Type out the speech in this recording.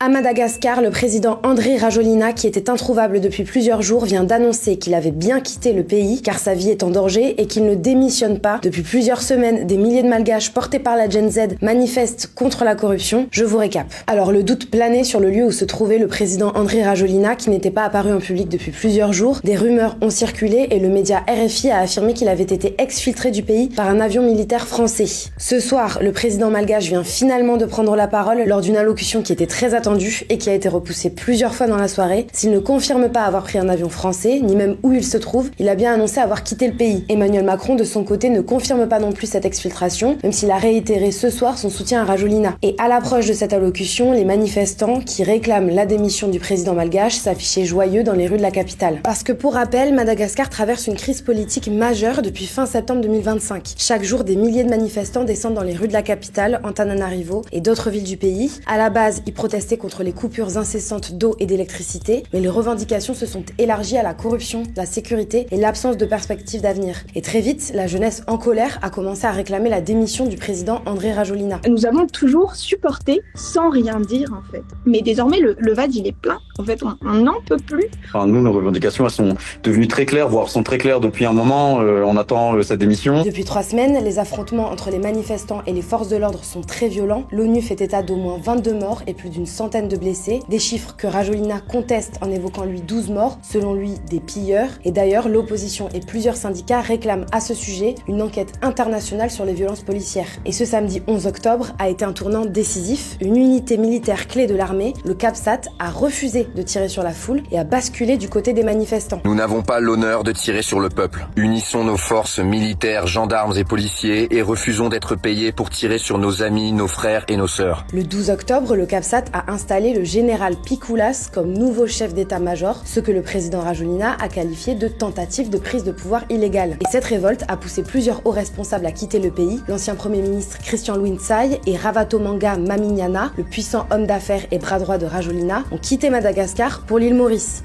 À Madagascar, le président Andry Rajoelina, qui était introuvable depuis plusieurs jours, vient d'annoncer qu'il avait bien quitté le pays car sa vie est en danger et qu'il ne démissionne pas. Depuis plusieurs semaines, des milliers de Malgaches portés par la Gen Z manifestent contre la corruption. Je vous récap. Alors le doute planait sur le lieu où se trouvait le président Andry Rajoelina qui n'était pas apparu en public depuis plusieurs jours. Des rumeurs ont circulé et le média RFI a affirmé qu'il avait été exfiltré du pays par un avion militaire français. Ce soir, le président malgache vient finalement de prendre la parole lors d'une allocution qui était très attendue et qui a été repoussé plusieurs fois dans la soirée. S'il ne confirme pas avoir pris un avion français, ni même où il se trouve, il a bien annoncé avoir quitté le pays. Emmanuel Macron, de son côté, ne confirme pas non plus cette exfiltration, même s'il a réitéré ce soir son soutien à Rajoelina. Et à l'approche de cette allocution, les manifestants qui réclament la démission du président malgache s'affichaient joyeux dans les rues de la capitale. Parce que pour rappel, Madagascar traverse une crise politique majeure depuis fin septembre 2025. Chaque jour, des milliers de manifestants descendent dans les rues de la capitale, Antananarivo et d'autres villes du pays. À la base, ils protestaient contre les coupures incessantes d'eau et d'électricité, mais les revendications se sont élargies à la corruption, la sécurité et l'absence de perspectives d'avenir. Et très vite, la jeunesse en colère a commencé à réclamer la démission du président Andry Rajoelina. Nous avons toujours supporté sans rien dire en fait. Mais désormais, le vade il est plein. En fait, on n'en peut plus. Enfin, nous, nos revendications, elles sont devenues très claires, voire sont très claires depuis un moment. On attend sa démission. Depuis 3 semaines, les affrontements entre les manifestants et les forces de l'ordre sont très violents. L'ONU fait état d'au moins 22 morts et plus d'une centaine de blessés. Des chiffres que Rajoelina conteste en évoquant lui 12 morts, selon lui des pilleurs. Et d'ailleurs, l'opposition et plusieurs syndicats réclament à ce sujet une enquête internationale sur les violences policières. Et ce samedi 11 octobre a été un tournant décisif. Une unité militaire clé de l'armée, le CAPSAT, a refusé de tirer sur la foule et a basculé du côté des manifestants. Nous n'avons pas l'honneur de tirer sur le peuple. Unissons nos forces militaires, gendarmes et policiers et refusons d'être payés pour tirer sur nos amis, nos frères et nos sœurs. Le 12 octobre, le CAPSAT a installé le général Pikoulas comme nouveau chef d'état-major, ce que le président Rajoelina a qualifié de tentative de prise de pouvoir illégale. Et cette révolte a poussé plusieurs hauts responsables à quitter le pays. L'ancien premier ministre Christian Lounsay et Ravatomanga Mamignana, le puissant homme d'affaires et bras droit de Rajoelina, ont quitté Madagascar pour l'île Maurice.